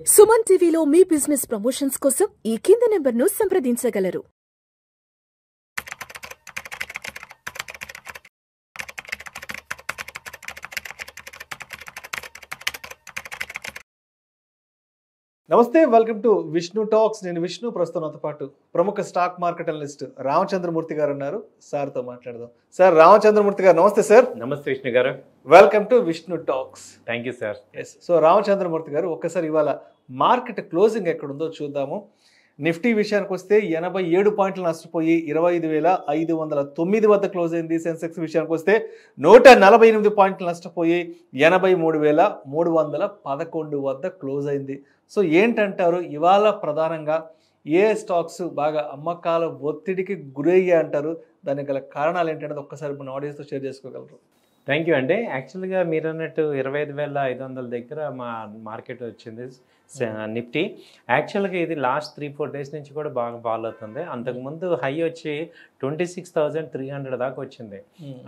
సుమన్ టీవీలో మీ business promotions కోసం ఈ కింది నెంబర్ను సంప్రదించగలరు. నమస్తే, వెల్కమ్ టు విష్ణు టాక్స్. నేను విష్ణు. ప్రస్తుతం నాతో పాటు ప్రముఖ స్టాక్ మార్కెట్ అనలిస్ట్ రామచంద్రమూర్తి గారు ఉన్నారు. సార్తో మాట్లాడదాం. సార్, రామచంద్రమూర్తి గారు నమస్తే. సార్ నమస్తే విష్ణు గారు. Welcome to Vishnu talks. Thank you sir. So Ramachandramurthy గారు, ఒక్కసారి ఇవాళ మార్కెట్ క్లోజింగ్ ఎక్కడుందో చూద్దాము. నిఫ్టీ విషయానికి వస్తే 87 పాయింట్లు నష్టపోయి 25,509 వద్ద క్లోజ్ అయింది. సెన్సెక్స్ విషయానికి వస్తే 148 పాయింట్లు నష్టపోయి 83,311 వద్ద క్లోజ్ అయింది. సో ఏంటంటారు, ఇవాళ ప్రధానంగా ఏ స్టాక్స్ బాగా అమ్మకాల ఒత్తిడికి గురయ్యాయి అంటారు? దానికి గల కారణాలు ఏంటనేది ఒక్కసారి మన ఆడియన్స్తో షేర్ చేసుకోగలరు? థ్యాంక్ యూ అండి. యాక్చువల్గా మీరు అన్నట్టు 25,500 దగ్గర మా మార్కెట్ వచ్చింది నిఫ్టీ. యాక్చువల్గా ఇది లాస్ట్ 3-4 డేస్ నుంచి కూడా బాగా ఫాలో అవుతుంది. అంతకుముందు హై వచ్చి 26,300 దాకా వచ్చింది.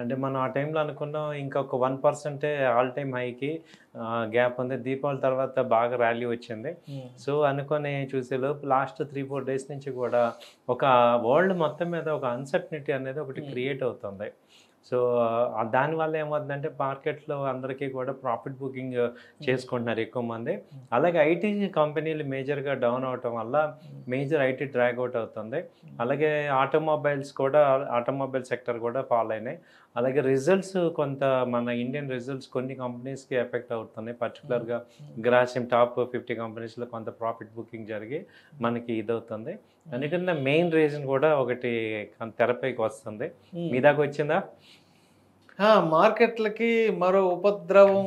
అంటే మనం ఆ టైంలో అనుకున్నాం ఇంకొక 1% ఆల్ టైమ్ హైకి గ్యాప్ ఉంది. దీపావళి తర్వాత బాగా ర్యాలీ వచ్చింది. సో అనుకొని చూసేలోపు లాస్ట్ 3-4 డేస్ నుంచి కూడా ఒక వరల్డ్ మొత్తం మీద ఒక అన్సర్టనిటీ అనేది ఒకటి క్రియేట్ అవుతుంది. సో దానివల్ల ఏమవుతుందంటే మార్కెట్లో అందరికీ కూడా ప్రాఫిట్ బుకింగ్ చేసుకుంటున్నారు ఎక్కువ మంది. అలాగే ఐటీ కంపెనీలు మేజర్గా డౌన్ అవటం వల్ల మేజర్ ఐటీ డ్రాగ్ అవుట్ అవుతుంది. అలాగే ఆటోమొబైల్ సెక్టర్ కూడా ఫాల్ అయినాయి. అలాగే రిజల్ట్స్ కొంత మన ఇండియన్ రిజల్ట్స్ కొన్ని కంపెనీస్కి ఎఫెక్ట్ అవుతున్నాయి. పర్టికులర్గా గ్రాసిమ్ టాప్ 50 కంపెనీస్లో కొంత ప్రాఫిట్ బుకింగ్ జరిగి మనకి ఇదవుతుంది. అందుకని మెయిన్ రీజన్ కూడా ఒకటి తెరపైకి వస్తుంది. మీ దాకా వచ్చిందా? మార్కెట్లకి మరో ఉపద్రవం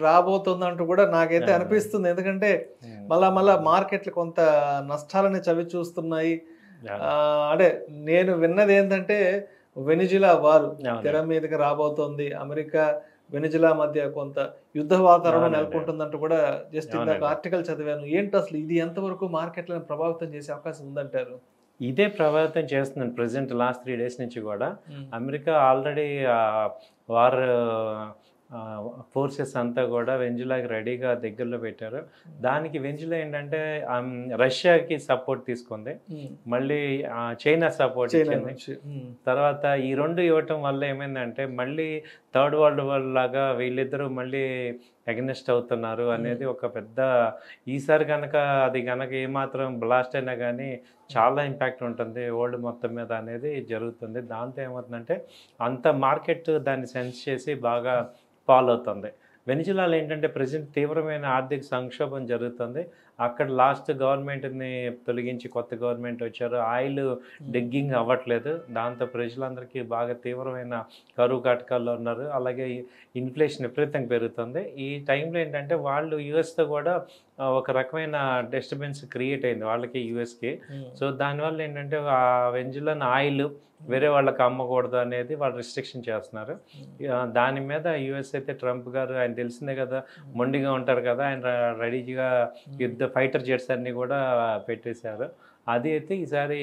రాబోతుందంటూ కూడా నాకైతే అనిపిస్తుంది. ఎందుకంటే మళ్ళా మార్కెట్లు కొంత నష్టాలని చవి చూస్తున్నాయి. అంటే నేను విన్నది ఏంటంటే వెనిజులా వారు తెర మీదకి రాబోతోంది. అమెరికా వెనిజులా మధ్య కొంత యుద్ధ వాతావరణం నెలకొంటుందంటూ కూడా జస్ట్ ఇందాక ఆర్టికల్ చదివాను. ఏంటి అసలు ఇది ఎంతవరకు మార్కెట్లను ప్రభావితం చేసే అవకాశం ఉందంటారు? ఇదే ప్రభావితం చేస్తున్నాను ప్రజెంట్ లాస్ట్ 3 డేస్ నుంచి కూడా. అమెరికా ఆల్రెడీ వార్ ఫోర్సెస్ అంతా కూడా వెంజులాకి రెడీగా దగ్గరలో పెట్టారు. దానికి వెంజులా ఏంటంటే రష్యాకి సపోర్ట్ తీసుకుంది, మళ్ళీ చైనా సపోర్ట్ ఇచ్చింది. తర్వాత ఈ రెండు ఇవ్వటం వల్ల ఏమైందంటే మళ్ళీ థర్డ్ వరల్డ్ వార్ లాగా వీళ్ళిద్దరూ మళ్ళీ అగెనిస్ట్ అవుతున్నారు అనేది ఒక పెద్ద. ఈసారి కనుక అది కనుక ఏమాత్రం బ్లాస్ట్ అయినా కానీ చాలా ఇంపాక్ట్ ఉంటుంది వరల్డ్ మొత్తం మీద అనేది జరుగుతుంది. దాంతో ఏమవుతుందంటే అంత మార్కెట్ దాన్ని సెన్స్ చేసి బాగా ఫాలో అవుతుంది. వెనిజులాలో ఏంటంటే ప్రజెంట్ తీవ్రమైన ఆర్థిక సంక్షోభం జరుగుతుంది. అక్కడ లాస్ట్ గవర్నమెంట్ని తొలగించి కొత్త గవర్నమెంట్ వచ్చారు. ఆయిల్ డిగ్గింగ్ అవ్వట్లేదు. దాంతో ప్రజలందరికీ బాగా తీవ్రమైన కరువు కాటకాల్లో ఉన్నారు. అలాగే ఇన్ఫ్లేషన్ విపరీతంగా పెరుగుతుంది. ఈ టైంలో ఏంటంటే వాళ్ళు యూఎస్తో కూడా ఒక రకమైన డిస్టర్బెన్స్ క్రియేట్ అయింది వాళ్ళకి, యూఎస్కి. సో దానివల్ల ఏంటంటే ఆ వెంజులాన్ ఆయిల్ వేరే వాళ్ళకి అమ్మకూడదు అనేది వాళ్ళు రిస్ట్రిక్షన్ చేస్తున్నారు. దాని మీద యూఎస్ అయితే ట్రంప్ గారు, ఆయన తెలిసిందే కదా, మొండిగా ఉంటారు కదా, ఆయన రెడీగా యుద్ధ ఫైటర్ జెట్స్ అన్నీ కూడా పెట్టేశారు. అది అయితే ఈసారి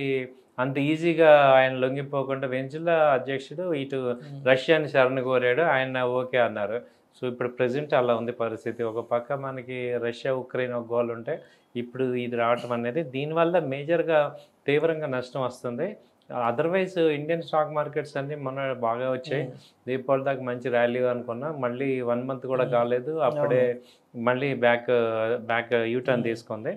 అంత ఈజీగా ఆయన లొంగిపోకుండా వెంజులా అధ్యక్షుడు ఇటు రష్యాని శరణు కోరాడు, ఆయన ఓకే అన్నారు. సో ఇప్పుడు ప్రజెంట్ అలా ఉంది పరిస్థితి. ఒక పక్క మనకి రష్యా ఉక్రెయిన్ ఒక గోల్ ఉంటే ఇప్పుడు ఇది రావటం అనేది దీనివల్ల మేజర్గా తీవ్రంగా నష్టం వస్తుంది. అదర్వైజ్ ఇండియన్ స్టాక్ మార్కెట్స్ అన్నీ మొన్న బాగా వచ్చాయి. దీపావళి దాకా మంచి ర్యాలీ అనుకున్నా, మళ్ళీ 1 మంత్ కూడా కాలేదు, అప్పుడే మళ్ళీ బ్యాక్ యూటర్న్ తీసుకుంది.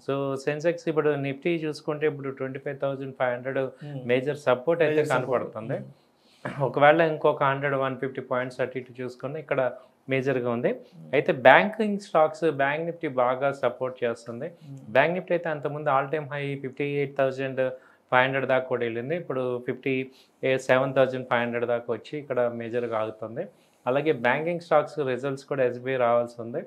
సో సెన్సెక్స్ ఇప్పుడు నిఫ్టీ చూసుకుంటే ఇప్పుడు 25,500 మేజర్ సపోర్ట్ అయితే కనపడుతుంది. ఒకవేళ ఇంకొక 100-150 పాయింట్స్ అటు ఇటు చూసుకుని ఇక్కడ మేజర్గా ఉంది. అయితే బ్యాంకింగ్ స్టాక్స్ బ్యాంక్ నిఫ్టీ బాగా సపోర్ట్ చేస్తుంది. బ్యాంక్ నిఫ్టీ అయితే అంతకుముందు ఆల్ టైమ్ హై 58,500 దాకా కూడా వెళ్ళింది. ఇప్పుడు 57,500 దాకా వచ్చి ఇక్కడ మేజర్గా ఆగుతుంది. అలాగే బ్యాంకింగ్ స్టాక్స్ రిజల్ట్స్ కూడా ఎస్బీఐ రావాల్సి ఉంది.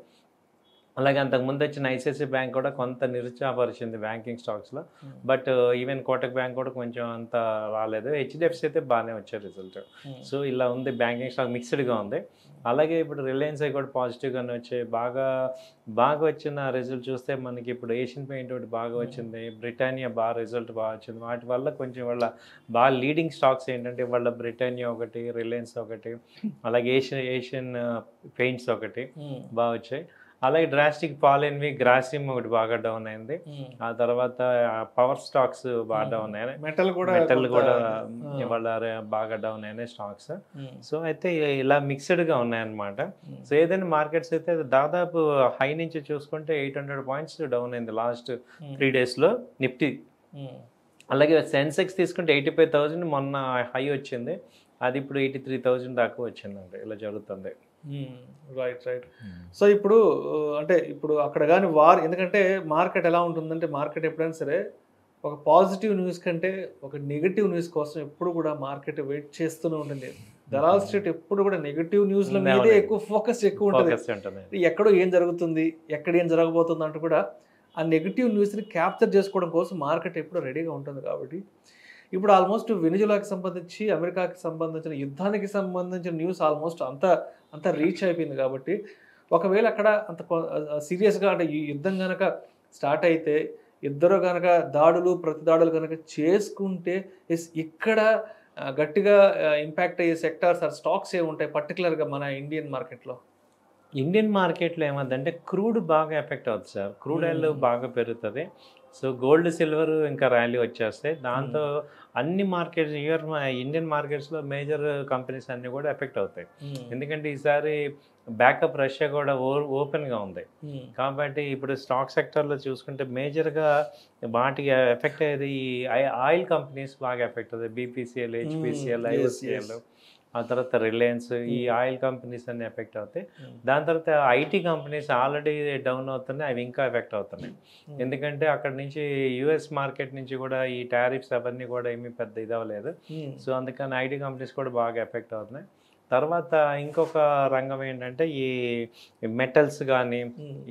అలాగే అంతకుముందు వచ్చిన ఐసిఐసిఐ బ్యాంక్ కూడా కొంత నిరుత్సాహపరిచింది బ్యాంకింగ్ స్టాక్స్లో. బట్ ఈవెన్ కోటక్ బ్యాంక్ కూడా కొంచెం అంత రాలేదు. హెచ్డిఎఫ్సి అయితే బాగానే వచ్చాయి రిజల్ట్. సో ఇలా ఉంది, బ్యాంకింగ్ స్టాక్ మిక్స్డ్గా ఉంది. అలాగే ఇప్పుడు రిలయన్స్ కూడా పాజిటివ్గానే వచ్చాయి. బాగా వచ్చిన రిజల్ట్ చూస్తే మనకి ఇప్పుడు ఏషియన్ పెయింట్ ఒకటి బాగా వచ్చింది, బ్రిటానియా బాగా రిజల్ట్ బాగా వచ్చింది. వాటి వల్ల కొంచెం వాళ్ళ బాగా లీడింగ్ స్టాక్స్ ఏంటంటే వాళ్ళ బ్రిటానియా ఒకటి, రిలయన్స్ ఒకటి, అలాగే ఏషియన్ పెయింట్స్ ఒకటి బాగా వచ్చాయి. అలాగే డ్రాస్టిక్ ఫాల్ అయినవి గ్రాసిమ్ ఒకటి బాగా డౌన్ అయింది. ఆ తర్వాత పవర్ స్టాక్స్ బాగా డౌన్ అయినాయి. మెటల్ కూడా ఇవాళ బాగా డౌన్ అయినాయి స్టాక్స్. సో అయితే ఇలా మిక్స్డ్గా ఉన్నాయన్నమాట. సో ఏదైనా మార్కెట్స్ అయితే దాదాపు హై నుంచి చూసుకుంటే 800 పాయింట్స్ డౌన్ అయింది లాస్ట్ 3 డేస్లో నిఫ్టీ. అలాగే సెన్సెక్స్ తీసుకుంటే 85,000 మొన్న హై వచ్చింది, అది ఇప్పుడు 83,000 దాకా వచ్చిందండి. ఇలా జరుగుతుంది. రైట్. సో ఇప్పుడు అంటే ఇప్పుడు అక్కడ కానీ ఎందుకంటే మార్కెట్ ఎలా ఉంటుందంటే, మార్కెట్ ఎప్పుడైనా సరే ఒక పాజిటివ్ న్యూస్ కంటే ఒక నెగిటివ్ న్యూస్ కోసం ఎప్పుడు కూడా మార్కెట్ వెయిట్ చేస్తూనే ఉంటుంది. దలాల్ స్ట్రీట్ ఎప్పుడు కూడా నెగిటివ్ న్యూస్ల మీదే ఫోకస్ ఎక్కువ ఉంటుంది. ఎక్కడో ఏం జరుగుతుంది, ఎక్కడ ఏం జరగబోతుంది అంటూ కూడా ఆ నెగిటివ్ న్యూస్ని క్యాప్చర్ చేసుకోవడం కోసం మార్కెట్ ఎప్పుడు రెడీగా ఉంటుంది. కాబట్టి ఇప్పుడు ఆల్మోస్ట్ వెనిజులాకి సంబంధించి, అమెరికాకి సంబంధించిన యుద్ధానికి సంబంధించిన న్యూస్ ఆల్మోస్ట్ అంత రీచ్ అయిపోయింది. కాబట్టి ఒకవేళ అక్కడ అంత సీరియస్గా అంటే ఈ యుద్ధం కనుక స్టార్ట్ అయితే, ఇద్దరు కనుక ప్రతి దాడులు కనుక చేసుకుంటే ఇక్కడ గట్టిగా ఇంపాక్ట్ అయ్యే సెక్టార్స్ ఆర్ స్టాక్స్ ఏముంటాయి పర్టికులర్గా మన ఇండియన్ మార్కెట్లో? ఇండియన్ మార్కెట్లో ఏమందంటే క్రూడ్ బాగా ఎఫెక్ట్ అవుతుంది సార్. క్రూడ్ ఆయిల్ బాగా పెరుగుతుంది. సో గోల్డ్ సిల్వర్ ఇంకా ర్యాలీ వచ్చేస్తాయి. దాంతో అన్ని మార్కెట్స్ ఇండియన్ మార్కెట్స్లో మేజర్ కంపెనీస్ అన్నీ కూడా ఎఫెక్ట్ అవుతాయి. ఎందుకంటే ఈసారి బ్యాకప్ రష్యా కూడా ఓపెన్గా ఉంది. కాబట్టి ఇప్పుడు స్టాక్ సెక్టర్లో చూసుకుంటే మేజర్గా వాటికి ఎఫెక్ట్ అయ్యేది ఈ ఆయిల్ కంపెనీస్ బాగా ఎఫెక్ట్ అవుతాయి. బీపీసీఎల్, హెచ్పీసీఎల్, ఐఓసీఎల్, ఆ తర్వాత రిలయన్స్, ఈ ఆయిల్ కంపెనీస్ అన్ని ఎఫెక్ట్ అవుతాయి. దాని తర్వాత ఐటీ కంపెనీస్ ఆల్రెడీ డౌన్ అవుతున్నాయి, అవి ఇంకా ఎఫెక్ట్ అవుతున్నాయి. ఎందుకంటే అక్కడ నుంచి యుఎస్ మార్కెట్ నుంచి కూడా ఈ టారిఫ్స్ అవన్నీ కూడా ఏమీ పెద్ద ఇది అవ్వలేదు. సో అందుకని ఐటీ కంపెనీస్ కూడా బాగా ఎఫెక్ట్ అవుతున్నాయి. తర్వాత ఇంకొక రంగం ఏంటంటే ఈ మెటల్స్ కానీ,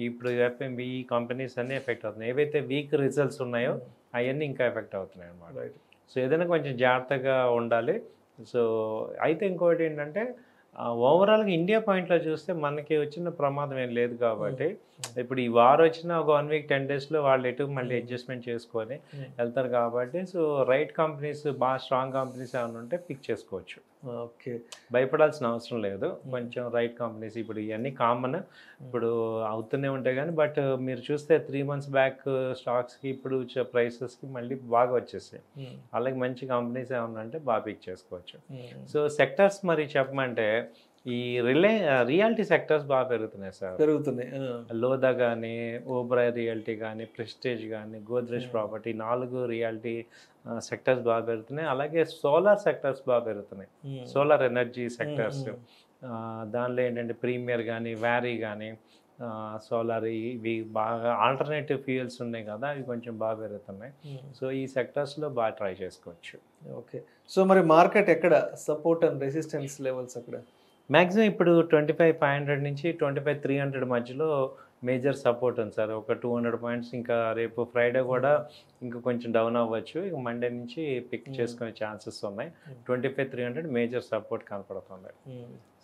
ఇప్పుడు ఎఫ్ఎంబి కంపెనీస్ అన్నీ ఎఫెక్ట్ అవుతున్నాయి. ఏవైతే వీక్ రిజల్ట్స్ ఉన్నాయో అవన్నీ ఇంకా ఎఫెక్ట్ అవుతున్నాయి అన్నమాట. సో ఏదైనా కొంచెం జాగ్రత్తగా ఉండాలి. సో అయితే ఇంకోటి ఏంటంటే ఓవరాల్గా ఇండియా పాయింట్లో చూస్తే మనకి వచ్చిన ప్రమాదం ఏం లేదు. కాబట్టి ఇప్పుడు ఈ వార్ వచ్చిన ఒక 1 వీక్ 10 డేస్లో వాళ్ళు ఎటు మళ్ళీ అడ్జస్ట్మెంట్ చేసుకొని వెళ్తారు. కాబట్టి సో రైట్ కంపెనీస్, బాగా స్ట్రాంగ్ కంపెనీస్ ఏమైనా ఉంటే పిక్ చేసుకోవచ్చు. ఓకే, భయపడాల్సిన అవసరం లేదు. కొంచెం రైట్ కంపెనీస్ ఇప్పుడు ఇవన్నీ కామన్, ఇప్పుడు అవుతూనే ఉంటాయి. కానీ బట్ మీరు చూస్తే 3 మంత్స్ బ్యాక్ స్టాక్స్కి ఇప్పుడు ప్రైసెస్కి మళ్ళీ బాగా వచ్చేసాయి. అలాగే మంచి కంపెనీస్ ఏమన్నా అంటే బాగా పిక్ చేసుకోవచ్చు. సో సెక్టర్స్ మరి చెప్పమంటే ఈ రియాలిటీ సెక్టర్స్ బాగా పెరుగుతున్నాయి సార్. లోదా కానీ, ఓబ్రాయ్ రియాలిటీ కానీ, ప్రెస్టేజ్ కానీ, గోద్రేజ్ ప్రాపర్టీ, 4 రియాలిటీ సెక్టర్స్ బాగా పెరుగుతున్నాయి. అలాగే సోలార్ సెక్టర్స్ బాగా పెరుగుతున్నాయి. సోలార్ ఎనర్జీ సెక్టర్స్, దానిలో ఏంటంటే ప్రీమియర్ కానీ, వ్యారీ కానీ, సోలార్, ఇవి బాగా ఆల్టర్నేటివ్ ఫ్యూయల్స్ ఉన్నాయి కదా, అవి కొంచెం బాగా పెరుగుతున్నాయి. సో ఈ సెక్టర్స్లో బాగా ట్రై చేసుకోవచ్చు. ఓకే, సో మరి మార్కెట్ ఎక్కడ సపోర్ట్ అండ్ రెసిస్టెన్స్ లెవెల్స్ అక్కడ? మ్యాక్సిమం ఇప్పుడు 25,500 నుంచి 25,300 మధ్యలో మేజర్ సపోర్ట్ ఉంది సార్. ఒక 200 పాయింట్స్. ఇంకా రేపు ఫ్రైడే కూడా ఇంకా కొంచెం డౌన్ అవ్వచ్చు. ఇక మండే నుంచి పిక్ చేసుకునే ఛాన్సెస్ ఉన్నాయి. 25,300 మేజర్ సపోర్ట్ కనపడుతుంది.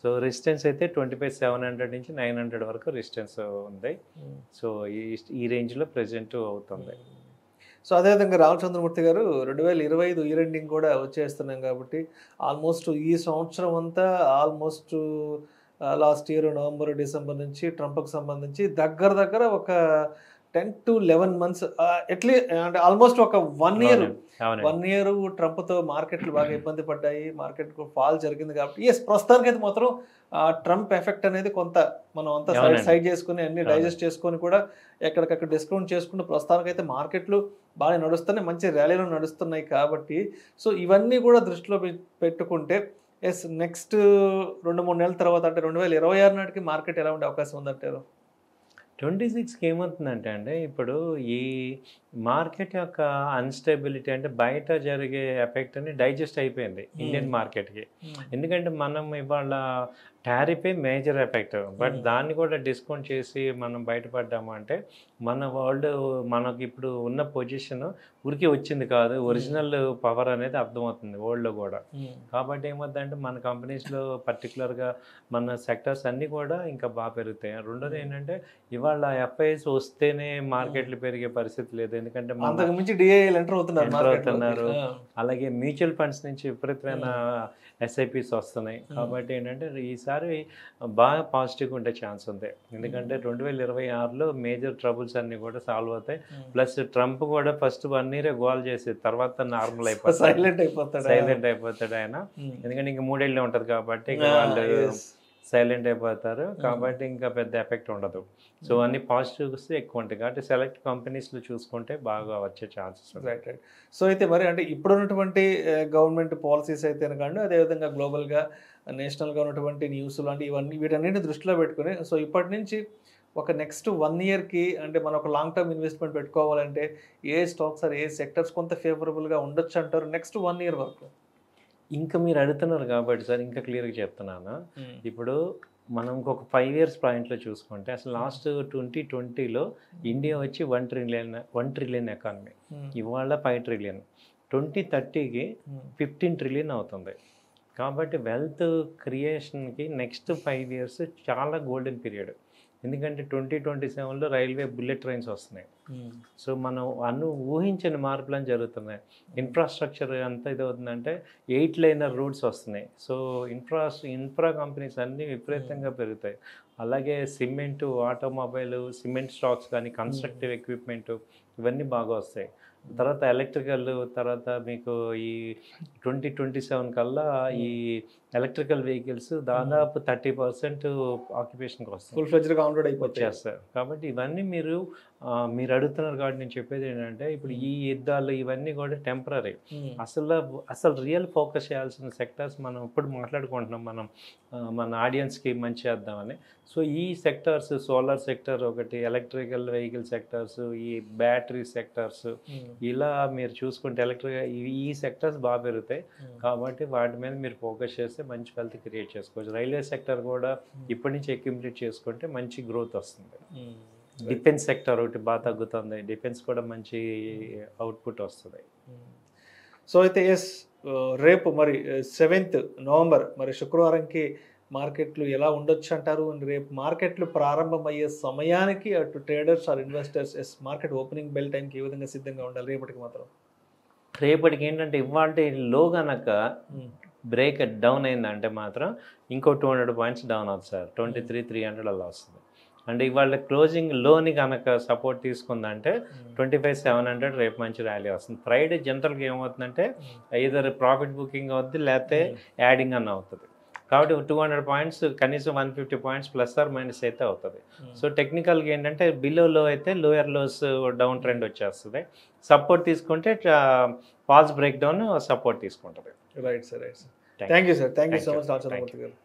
సో రెసిస్టెన్స్ అయితే 25,700 నుంచి 900 వరకు రెసిస్టెన్స్ ఉంది. సో ఈ రేంజ్లో ప్రెజెంట్ అవుతుంది. సో అదేవిధంగా రామచంద్రమూర్తి గారు 2025 ఇయర్ ఎండింగ్ కూడా వచ్చేస్తున్నాం. కాబట్టి ఆల్మోస్ట్ ఈ సంవత్సరం అంతా almost last year November, December నుంచి ట్రంప్కి సంబంధించి దగ్గర ఒక 10 to 11 months అట్లీస్ట్, అంటే ఆల్మోస్ట్ ఒక 1 year ట్రంప్తో మార్కెట్లు బాగా ఇబ్బంది పడ్డాయి. మార్కెట్ ఫాల్ జరిగింది. కాబట్టి ప్రస్తుతానికి అయితే మాత్రం ట్రంప్ ఎఫెక్ట్ అనేది కొంత మనం అంతా సైడ్ చేసుకుని అన్ని డైజెస్ట్ చేసుకొని కూడా ఎక్కడికక్కడ డిస్కౌంట్ చేసుకుంటూ ప్రస్తుతానికైతే మార్కెట్లు బాగా నడుస్తున్నాయి, మంచి ర్యాలీలో నడుస్తున్నాయి. కాబట్టి సో ఇవన్నీ కూడా దృష్టిలో పెట్టుకుంటే నెక్స్ట్ 2-3 నెలల తర్వాత అంటే 2026 నాటికి మార్కెట్ ఎలా ఉండే అవకాశం ఉందంటారు? 26కి ఏమవుతుందంటే అండి, ఇప్పుడు ఈ మార్కెట్ యొక్క అన్స్టెబిలిటీ అంటే బయట జరిగే ఎఫెక్ట్ అని డైజెస్ట్ అయిపోయింది ఇండియన్ మార్కెట్కి. ఎందుకంటే మనం ఇవాళ టారిఫే మేజర్ ఎఫెక్ట్, బట్ దాన్ని కూడా డిస్కౌంట్ చేసి మనం బయటపడ్డాము అంటే మన వరల్డ్ మనకి ఇప్పుడు ఉన్న పొజిషన్ ఊరికి వచ్చింది కాదు, ఒరిజినల్ పవర్ అనేది అర్థమవుతుంది వరల్డ్లో కూడా. కాబట్టి ఏమవుతుందంటే మన కంపెనీస్లో పర్టికులర్గా మన సెక్టర్స్ అన్నీ కూడా ఇంకా బాగా పెరుగుతాయి. రెండోది ఏంటంటే ఇవాళ ఎఫ్ఐఎస్ వస్తేనే మార్కెట్లు పెరిగే పరిస్థితి లేదు. ఎందుకంటే ఎంటర్ అవుతున్నారు. అలాగే మ్యూచువల్ ఫండ్స్ నుంచి విపరీతమైన ఎస్ఐపిస్ వస్తున్నాయి. కాబట్టి ఏంటంటే ఈసారి ఈసారి బాగా పాజిటివ్గా ఉండే ఛాన్స్ ఉంది. ఎందుకంటే 2026లో మేజర్ ట్రబుల్స్ అన్నీ కూడా సాల్వ్ అవుతాయి. ప్లస్ ట్రంప్ కూడా ఫస్ట్ 1 year గోల్ చేసి తర్వాత నార్మల్ అయిపోతాడు, సైలెంట్ అయిపోతాడు ఆయన. ఎందుకంటే ఇంక 3 ఏళ్ళే ఉంటుంది కాబట్టి వాళ్ళు సైలెంట్ అయిపోతారు. కాబట్టి ఇంకా పెద్ద ఎఫెక్ట్ ఉండదు. సో అన్ని పాజిటివ్స్ ఎక్కువ ఉంటాయి కాబట్టి సెలెక్ట్ కంపెనీస్లో చూసుకుంటే బాగా వచ్చే ఛాన్సెస్ ఉంటాయి. Right right. సో అయితే మరి అంటే ఇప్పుడున్నటువంటి గవర్నమెంట్ పాలసీస్ అయితే కానీ అదేవిధంగా గ్లోబల్గా నేషనల్గా ఉన్నటువంటి న్యూస్ లాంటి వీటన్నిటిని దృష్టిలో పెట్టుకుని సో ఇప్పటి నుంచి ఒక నెక్స్ట్ 1 yearకి అంటే మనం ఒక లాంగ్ టర్మ్ ఇన్వెస్ట్మెంట్ పెట్టుకోవాలంటే ఏ స్టాక్స్ ఏ సెక్టర్స్ కొంత ఫేవరబుల్గా ఉండొచ్చు అంటారు నెక్స్ట్ 1 year వరకు? ఇంకా మీరు అడుగుతున్నారు కాబట్టి సార్ ఇంకా క్లియర్గా చెప్తున్నాను. ఇప్పుడు మనం ఇంకొక 5 years పాయింట్లో చూసుకుంటే అసలు లాస్ట్ 2020లో ఇండియా వచ్చి 1 trillion ఎకానమీ, ఇవాళ 5 trillion. 2030కి 15 trillion అవుతుంది. కాబట్టి వెల్త్ క్రియేషన్కి నెక్స్ట్ 5 years చాలా గోల్డెన్ పీరియడ్. ఎందుకంటే 2027లో రైల్వే బుల్లెట్ ట్రైన్స్ వస్తున్నాయి. సో మనం ఊహించని మార్పులను జరుగుతున్నాయి. ఇన్ఫ్రాస్ట్రక్చర్ అంతా ఇది అవుతుందంటే 8 laner రూట్స్ వస్తున్నాయి. సో ఇన్ఫ్రా కంపెనీస్ అన్నీ విపరీతంగా పెరుగుతాయి. అలాగే సిమెంటు, ఆటోమొబైల్, సిమెంట్ స్టాక్స్ కానీ, కన్స్ట్రక్టివ్ ఎక్విప్మెంట్ ఇవన్నీ బాగా వస్తాయి. తర్వాత ఎలక్ట్రికల్, తర్వాత మీకు ఈ 2027 కల్లా ఈ ఎలక్ట్రికల్ వెహికల్స్ దాదాపు 30% ఆక్యుపేషన్కి వస్తాయి, ఫుల్ ఫ్లెడ్జ్డ్గా ఆన్లోడ్ వచ్చేస్తారు. కాబట్టి ఇవన్నీ మీరు అడుగుతున్నారు కాబట్టి నేను చెప్పేది ఏంటంటే ఇప్పుడు ఈ యుద్ధాలు ఇవన్నీ కూడా టెంపరీ. అసలు రియల్ ఫోకస్ చేయాల్సిన సెక్టర్స్ మనం ఇప్పుడు మాట్లాడుకుంటున్నాం, మన ఆడియన్స్కి మంచి చేద్దామని. సో ఈ సెక్టర్స్, సోలార్ సెక్టర్ ఒకటి, ఎలక్ట్రికల్ వెహికల్ సెక్టర్స్, ఈ బ్యాటరీ సెక్టర్స్, ఇలా మీరు చూసుకుంటే ఈ సెక్టర్స్ బాగా పెరుగుతాయి. కాబట్టి వాటి మీద మీరు ఫోకస్ చేస్తే మంచి వెల్త్ క్రియేట్ చేసుకోవచ్చు. రైల్వే సెక్టర్ కూడా ఇప్పటి నుంచి అక్యుములేట్ చేసుకుంటే మంచి గ్రోత్ వస్తుంది. డిఫెన్స్ సెక్టర్ ఒకటి బాగా తగ్గుతుంది, డిఫెన్స్ కూడా మంచి అవుట్పుట్ వస్తుంది. సో అయితే రేపు మరి 7th November మరి శుక్రవారంకి మార్కెట్లు ఎలా ఉండొచ్చు అంటారు? రేపు మార్కెట్లు ప్రారంభమయ్యే సమయానికి అటు traders or investors market opening bell టైంకి ఏ విధంగా సిద్ధంగా ఉండాలి రేపటికి మాత్రం? రేపటికి ఏంటంటే ఇవాళ లో కనుక బ్రేక్ డౌన్ అయిందంటే మాత్రం ఇంకో 200 points డౌన్ అవుతుంది సార్. 23,300 అలా వస్తుంది. అంటే ఇవాళ క్లోజింగ్ లోని కనుక సపోర్ట్ తీసుకుందంటే 25,700 రేపు మంచి ర్యాలీ వస్తుంది. ఫ్రైడే జనరల్గా ఏమవుతుందంటే ఐదర్ ప్రాఫిట్ బుకింగ్ అవుతుంది లేకపోతే యాడింగ్ అన్న అవుతుంది. కాబట్టి 200 points కనీసం 150 points ± అయితే అవుతుంది. సో టెక్నికల్గా ఏంటంటే బిలో లో అయితే లోయర్ లోస్ డౌన్ ట్రెండ్ వచ్చేస్తుంది. సపోర్ట్ తీసుకుంటే ఫాల్స్ బ్రేక్ డౌన్ సపోర్ట్ తీసుకుంటుంది. Right sir, right sir. Thank you sir, thank you so much doctor Ramamurthy గారు.